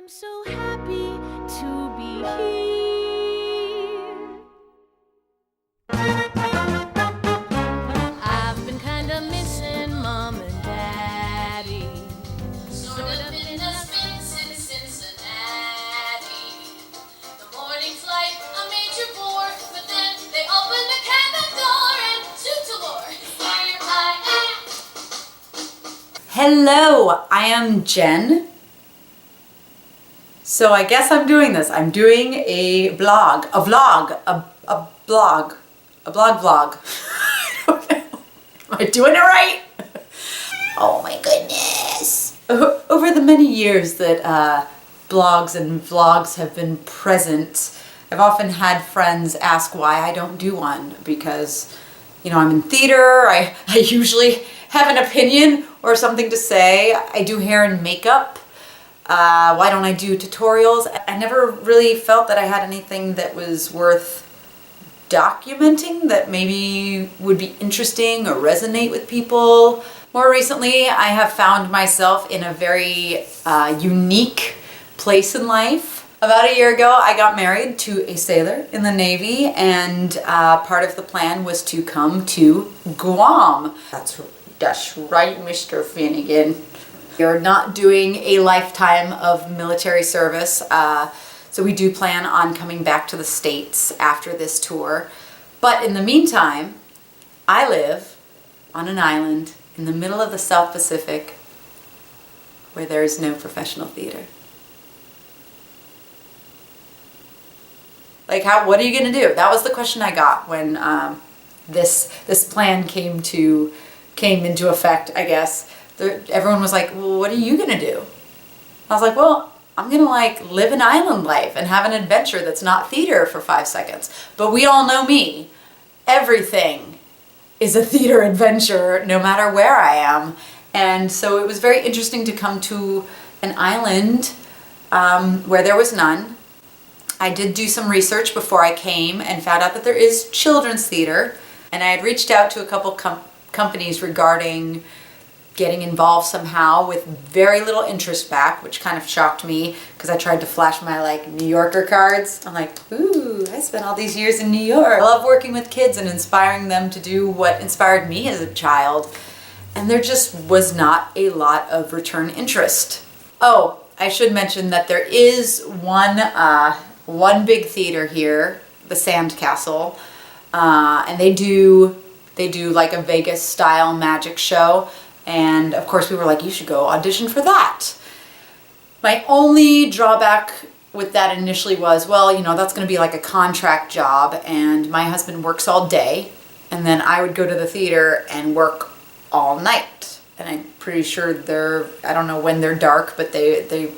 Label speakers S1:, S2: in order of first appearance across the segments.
S1: I'm so happy to be here. I've been kinda missing Mom and Daddy. Sort of been a spin since Cincinnati. The morning flight, a major bore, but then they opened the cabin door and zoot-a-lore, here I am.
S2: Hello, I am Jen. So I guess I'm doing this. I'm doing a blog. I don't know. Am I doing it right? Oh my goodness. Over the many years that blogs and vlogs have been present, I've often had friends ask why I don't do one because, you know, I'm in theater. I usually have an opinion or something to say. I do hair and makeup. Why don't I do tutorials? I never really felt that I had anything that was worth documenting that maybe would be interesting or resonate with people. More recently, I have found myself in a very unique place in life. About a year ago, I got married to a sailor in the Navy, and part of the plan was to come to Guam. That's right, Mr. Finnegan. We're not doing a lifetime of military service, so we do plan on coming back to the States after this tour. But in the meantime, I live on an island in the middle of the South Pacific where there is no professional theater. Like, what are you gonna do? That was the question I got when this plan came into effect, I guess. Everyone was like, well, what are you gonna do? I was like, well, I'm gonna live an island life and have an adventure that's not theater for 5 seconds. But we all know me. Everything is a theater adventure no matter where I am. And so it was very interesting to come to an island where there was none. I did do some research before I came and found out that there is children's theater. And I had reached out to a couple companies regarding getting involved somehow with very little interest back, which kind of shocked me because I tried to flash my New Yorker cards. I'm like, ooh, I spent all these years in New York. I love working with kids and inspiring them to do what inspired me as a child. And there just was not a lot of return interest. Oh, I should mention that there is one big theater here, the Sandcastle, and they do like a Vegas style magic show. And of course we were like, you should go audition for that. My only drawback with that initially was, well, you know, that's going to be like a contract job and my husband works all day and then I would go to the theater and work all night. And I'm pretty sure I don't know when they're dark, but they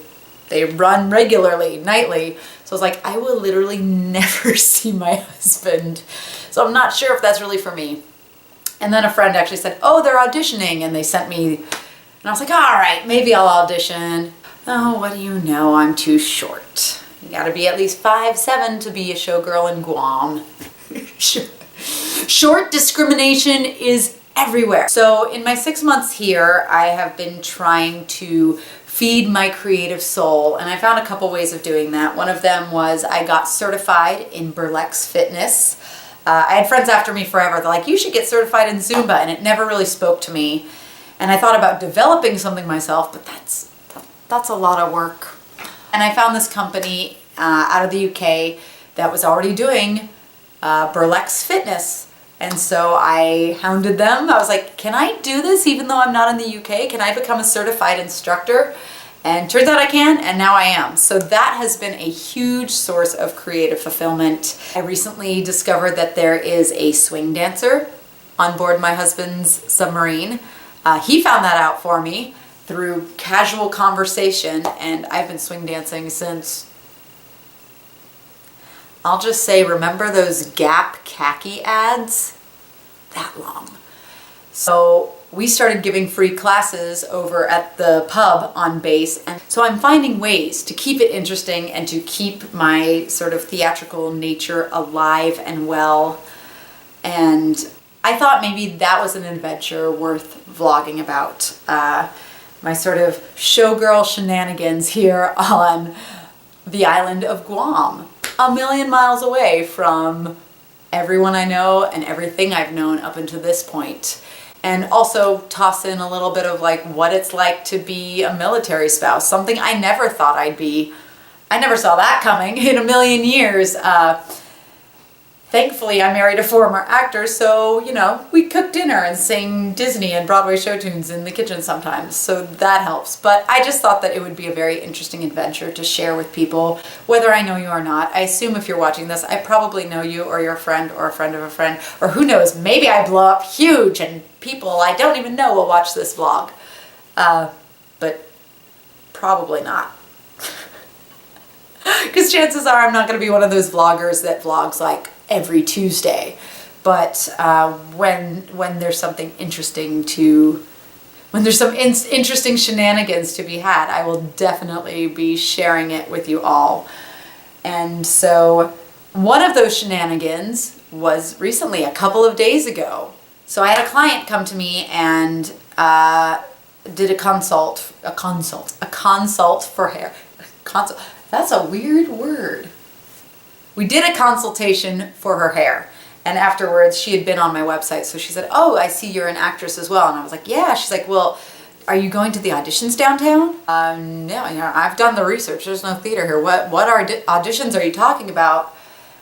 S2: run regularly, nightly. So I was like, I will literally never see my husband. So I'm not sure if that's really for me. And then a friend actually said, oh, they're auditioning, and they sent me, and I was like, all right, maybe I'll audition. Oh, what do you know, I'm too short. You gotta be at least 5'7" to be a showgirl in Guam. Short discrimination is everywhere. So in my 6 months here, I have been trying to feed my creative soul, and I found a couple ways of doing that. One of them was I got certified in burlesque fitness. I had friends after me forever. They're like, you should get certified in Zumba, and it never really spoke to me. And I thought about developing something myself, but that's a lot of work. And I found this company out of the UK that was already doing burlesque fitness. And so I hounded them. I was like, can I do this even though I'm not in the UK? Can I become a certified instructor? And turns out I can, and now I am. So that has been a huge source of creative fulfillment. I recently discovered that there is a swing dancer on board my husband's submarine. He found that out for me through casual conversation, and I've been swing dancing since, I'll just say, remember those Gap khaki ads? That long. So we started giving free classes over at the pub on base, and so I'm finding ways to keep it interesting and to keep my sort of theatrical nature alive and well. And I thought maybe that was an adventure worth vlogging about. my sort of showgirl shenanigans here on the island of Guam, a million miles away from everyone I know and everything I've known up until this point. And also toss in a little bit of like what it's like to be a military spouse, something I never thought I'd be. I never saw that coming in a million years. Thankfully, I married a former actor, so, you know, we cook dinner and sing Disney and Broadway show tunes in the kitchen sometimes, so that helps. But I just thought that it would be a very interesting adventure to share with people, whether I know you or not. I assume if you're watching this, I probably know you or you're a friend or a friend of a friend, or who knows, maybe I blow up huge and people I don't even know will watch this vlog. But probably not. Because chances are I'm not going to be one of those vloggers that vlogs like every Tuesday. But when there's something interesting when there's some interesting shenanigans to be had, I will definitely be sharing it with you all. And so one of those shenanigans was recently, a couple of days ago. So I had a client come to me and did a consult for hair. That's a weird word. We did a consultation for her hair. And afterwards, she had been on my website. So she said, oh, I see you're an actress as well. And I was like, yeah. She's like, well, are you going to the auditions downtown? No, you know, I've done the research. There's no theater here. What auditions are you talking about?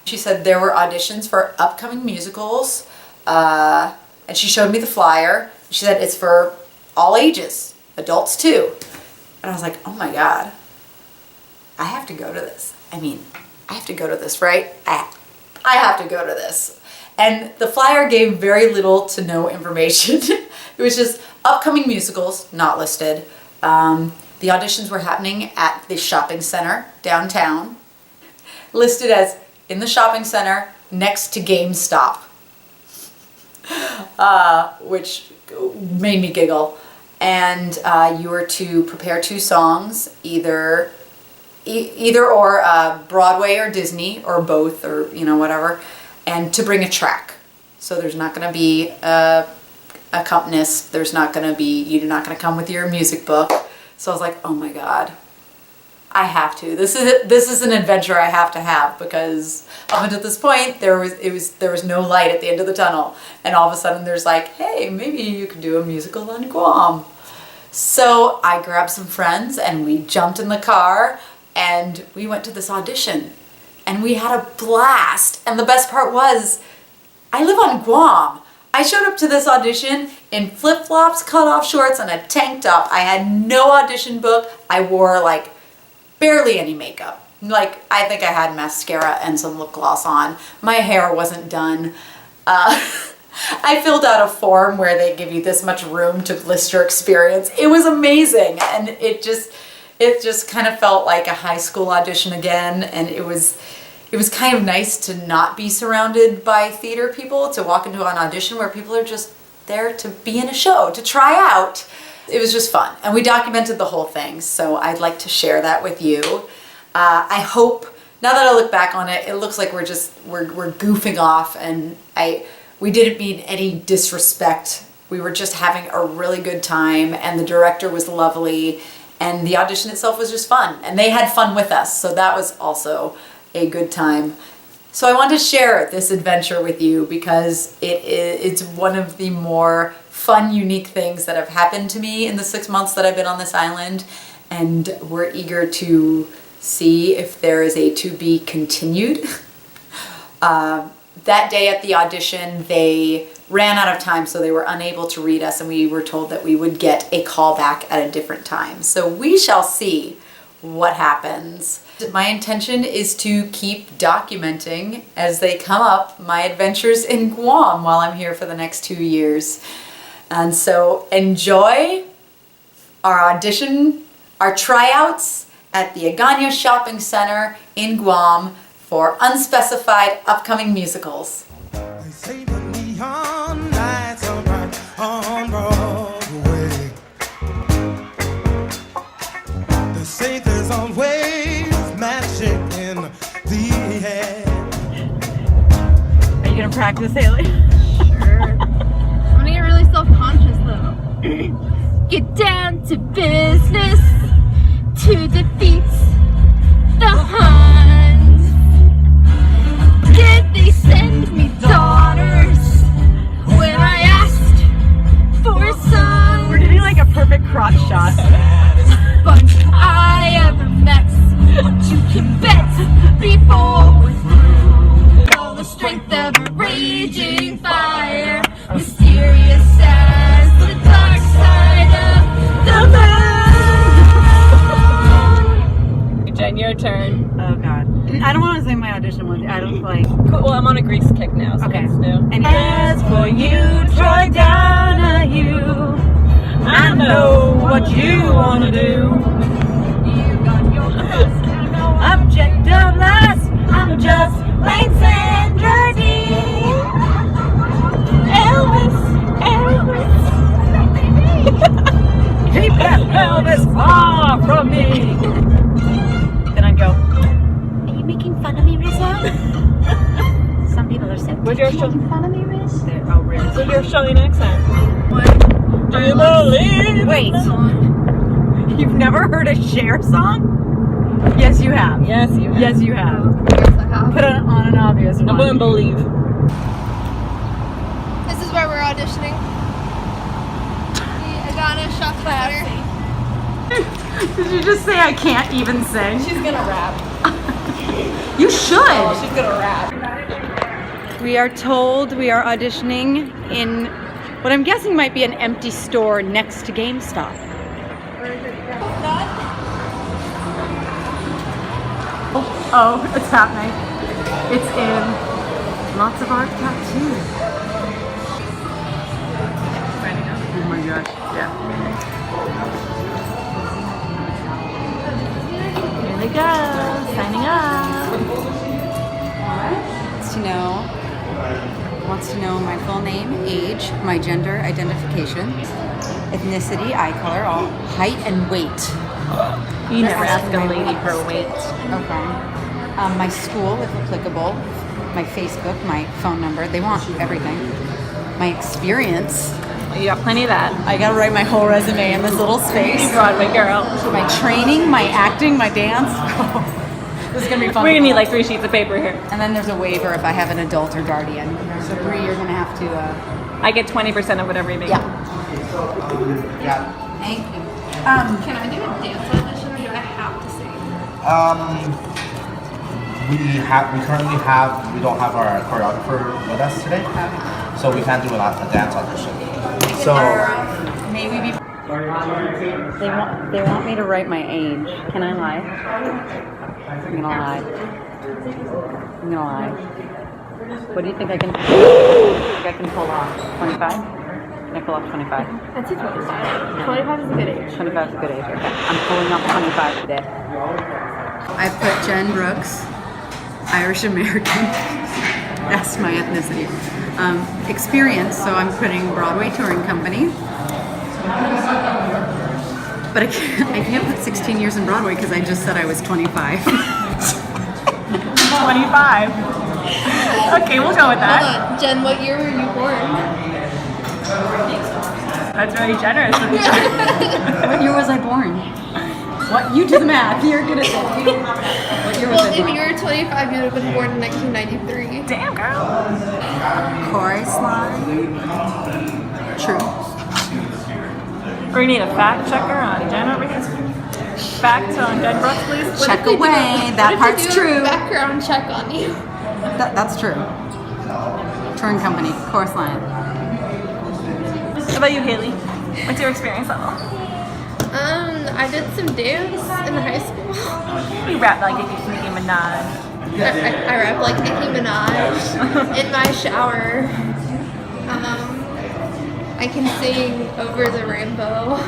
S2: She said there were auditions for upcoming musicals. And she showed me the flyer. She said it's for all ages, adults too. And I was like, oh my God. I have to go to this. I mean, I have to go to this, right? I have to go to this. And the flyer gave very little to no information. It was just upcoming musicals, not listed. The auditions were happening at the shopping center downtown, listed as in the shopping center next to GameStop, which made me giggle. And you were to prepare 2 songs, either or Broadway or Disney or both, or you know, whatever, and to bring a track. So there's not going to be a accompanist. You're not going to come with your music book. So I was like, oh my God, I have to. This is an adventure I have to have, because up until this point there was no light at the end of the tunnel, and all of a sudden there's like, hey, maybe you could do a musical in Guam. So I grabbed some friends and we jumped in the car. And we went to this audition and we had a blast. And the best part was, I live on Guam. I showed up to this audition in flip-flops, cut-off shorts, and a tank top. I had no audition book. I wore like barely any makeup. Like, I think I had mascara and some lip gloss on. My hair wasn't done. I filled out a form where they give you this much room to list your experience. It was amazing. And it just kind of felt like a high school audition again, and it was kind of nice to not be surrounded by theater people, to walk into an audition where people are just there to be in a show, to try out. It was just fun, and we documented the whole thing, so I'd like to share that with you. I hope, now that I look back on it, it looks like we're goofing off, and we didn't mean any disrespect. We were just having a really good time, and the director was lovely. And the audition itself was just fun, and they had fun with us, so that was also a good time. So I wanted to share this adventure with you because it's one of the more fun, unique things that have happened to me in the 6 months that I've been on this island, and we're eager to see if there is a to be continued. That day at the audition, they ran out of time, so they were unable to read us, and we were told that we would get a call back at a different time. So we shall see what happens. My intention is to keep documenting as they come up my adventures in Guam while I'm here for the next 2 years. And so enjoy our audition, our tryouts at the Agana Shopping Center in Guam for unspecified upcoming musicals.
S3: They say the neon lights are bright on Broadway. They say there's always magic in the air.
S2: Are you gonna practice, Haley?
S4: Sure. I'm gonna get really self-conscious though. Get down
S1: to business to defeat the Huns. Did they send me daughters when I asked for a son?
S2: We're getting like a perfect crotch shot.
S1: Bunch I ever met, you can bet before we're through. All the strength of a raging fire, mysterious as the dark side of the moon.
S4: Jen, your turn.
S2: Oh god. I don't want to sing my audition one. I don't like.
S4: Cool. Well, I'm on a grease kick now, so
S2: Okay.
S4: let's do.
S2: And as for you, Troy Donahue, I know what you wanna do. I'm Jack Douglas. I'm just plain Sandra Dee. Elvis. Keep that Elvis far from me. Then I'd go, are you making fun of me, Rizzo? Some people are saying,
S4: What's your show?
S2: fun of me, Riz? Oh, Riz.
S4: What's your Australian accent? Do you believe?
S2: Wait, you've never heard a Cher song? Yes, you have.
S4: Yes, you have.
S2: Yes, you have.
S1: Yes, I have.
S2: Put it on an obvious
S4: I
S2: one.
S4: wouldn't believe.
S1: This is where we're auditioning. I got a shot clatter.
S2: Did you just say I can't even sing?
S4: She's gonna rap.
S2: You should.
S4: She's gonna rap.
S2: We are told we are auditioning in what I'm guessing might be an empty store next to GameStop. Oh, it's happening. It's in lots of art tattoos. Oh my gosh, yeah. Here they go, signing up. Wants to know my full name, age, my gender identification, ethnicity, eye color, all height and weight.
S4: You never ask a lady her weight.
S2: Okay. My school, if applicable, my Facebook, my phone number. They want everything. My experience.
S4: You got plenty of that.
S2: I gotta write my whole resume in this little space.
S4: Broadway girl.
S2: My training, my acting, my dance. This is gonna be fun.
S4: We're gonna need like 3 sheets of paper here.
S2: And then there's a waiver if I have an adult or guardian. So Bree, you're gonna have to.
S4: I get 20% of whatever you make.
S2: Yeah. Thank you.
S1: Can I do a dance audition or do I have to sing?
S5: We don't have our choreographer with us today, so we can't do a dance audition. So
S2: May we be? They want me to write my age. Can I lie? I'm gonna lie. What do you think I can? Pull off? 25? Can I pull off 25?
S1: That's a 25. 25 is a good age.
S2: 25 is a good age. Okay. I'm pulling off 25 today. I put Jen Brooks, Irish American. That's my ethnicity. Experience, so I'm putting Broadway touring company. But I can't put 16 years in Broadway because I just said I was 25.
S4: 25. Okay, we'll go with that.
S1: Hold on. Jen, what year were you born?
S4: That's very generous of you.
S2: What year was I born? What? You do the math. You're good at that. You don't have that. What year was
S1: Well,
S2: I
S1: if
S2: born?
S1: you were 25, you would have been born in 1993.
S4: Damn, girl.
S2: Chorus line. True.
S4: We're gonna need a fact checker on Jen over here. Fact on Jen Brooks, please.
S2: Check away. That part's
S1: do a
S2: true.
S1: background check on you.
S2: That's true. Touring company. Chorus line.
S4: What about you, Haley? What's your experience level?
S1: I did some dance in high school.
S4: You rap like Nicki Minaj.
S1: I rap like Nicki Minaj in my shower. I can sing Over the Rainbow.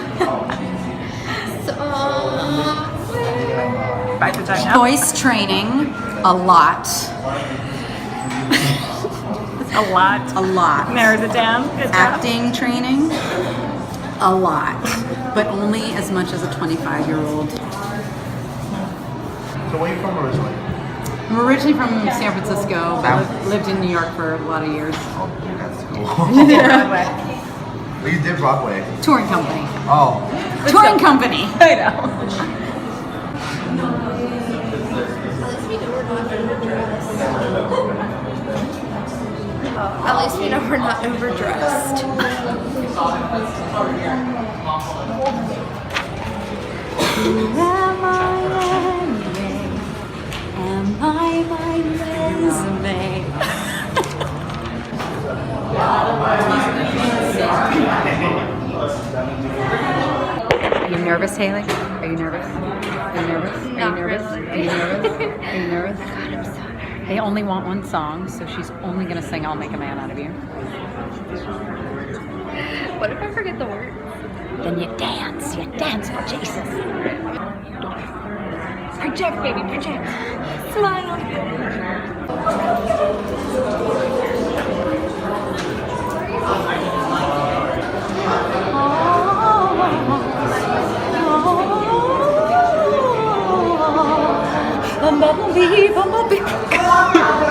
S4: Back to Jen now.
S2: Voice training. A lot.
S4: A lot.
S2: A lot.
S4: Narrows it down. Good job.
S2: Acting training. A lot. But only as much as a 25-year-old.
S5: So where are you from originally?
S2: I'm originally from San Francisco, but lived in New York for a lot of years.
S5: Oh, that's cool.
S2: Broadway.
S5: Well, you did Broadway.
S2: Touring company.
S5: Oh.
S2: Touring company.
S4: I know.
S1: At least we know we're not overdressed.
S2: Am I my resume? Are you nervous, Haley? Are you nervous? Are you nervous? Are you
S1: Not
S2: nervous?
S1: really.
S2: Are you nervous? Are you nervous? God, I'm so nervous. They only want one song, so she's only gonna sing "I'll Make a Man Out of You."
S1: What if I forget the words?
S2: Then you dance for Jesus. Project, baby, project. Smile. Bumblebee, bumblebee.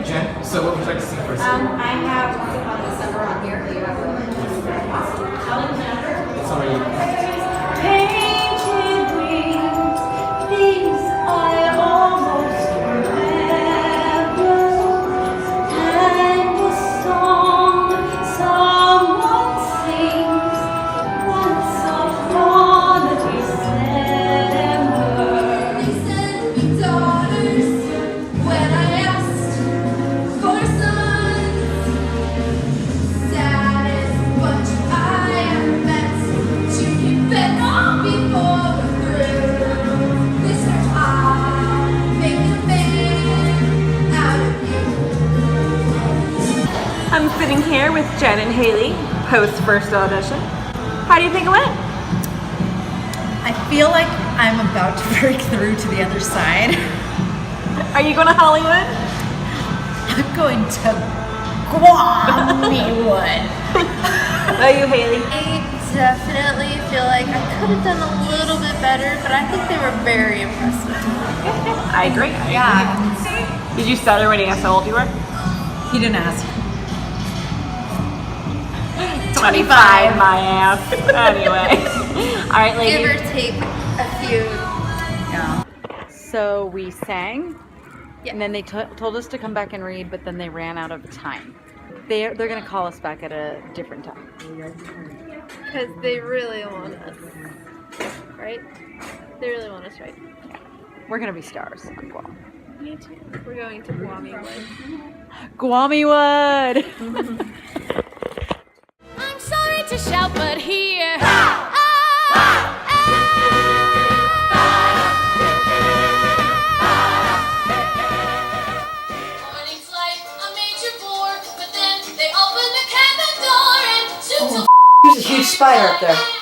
S6: Jen, so what would you like to see first?
S2: I have what's it called December on here. Do you have
S6: Sorry.
S2: Painted wings, these I almost remember, and the song someone sings once upon a December.
S1: They sent me daughters when I asked for sons. Saddest bunch I ever met. To keep it on before we're through. This search I'll make a man out of you.
S4: I'm sitting here with Jen and Haley, post first audition. How do you think it went?
S2: I feel like I'm about to break through to the other side.
S4: Are you going to Hollywood?
S2: I'm going to Guam.
S4: Are you, Haley?
S1: I definitely feel like I could have done a little bit better, but I think they were very impressive.
S4: I agree.
S2: Yeah.
S4: Did you stutter when he asked how old you were?
S2: He didn't ask.
S4: 25, my ass. Anyway. All right,
S1: Give
S4: ladies.
S1: or take a few.
S2: Yeah. So we sang,
S1: Yeah.
S2: and then they told us to come back and read, but then they ran out of time. They're going to call us back at a different time.
S1: Because they really want us. Right? They really want us, right?
S2: We're going to be stars on Guam.
S1: Me too. We're going to Guamiowood.
S2: Guamiowood!
S1: I'm sorry to shout, but here. Morning flight, a major bore, but then they opened the cabin door and
S2: There's a huge spider up there.